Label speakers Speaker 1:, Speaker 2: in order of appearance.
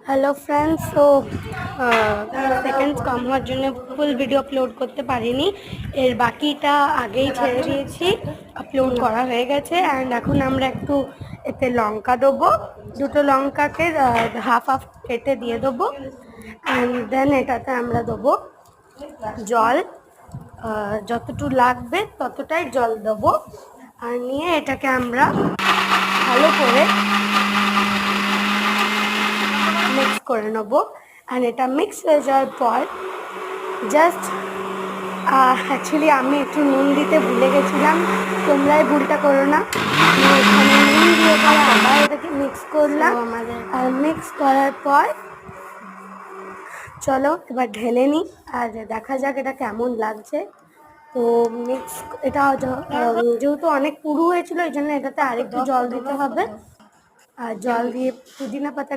Speaker 1: Hello friends, তো seconds কম হওয়ার জন্য ফুল ভিডিও আপলোড করতে পারিনি। এর বাকিটা আগেই ছেড়ে দিয়েছি, আপলোড করা হয়ে গেছে। অ্যান্ড এখন আমরা একটু এতে লঙ্কা দেবো, দুটো লঙ্কাকে হাফ হাফ কেটে দিয়ে দেবো। অ্যান্ড দেন এটাতে আমরা দেবো জল, যতটুকু লাগবে ততটাই জল দেবো। আর নিয়ে এটাকে আমরা ভালো করে মিক্স করে নেবো। অ্যান্ড এটা মিক্স হয়ে যাওয়ার পর জাস্ট অ্যাকচুয়ালি আমি একটু নুন দিতে ভুলে গেছিলাম, তোমরা এই ভুলটা করো না। এখানে নুন দিয়ে পরে আবার এটাকে মিক্স করলাম। আর মিক্স করার পর চলো এবার ঢেলে নিই আর দেখা যাক এটা কেমন লাগছে। তো মিক্স এটা যেহেতু অনেক পুরু হয়েছিল, এই জন্য এটাতে আরেকটু জল দিতে হবে। আর জল দিয়ে পুদিনা পাতা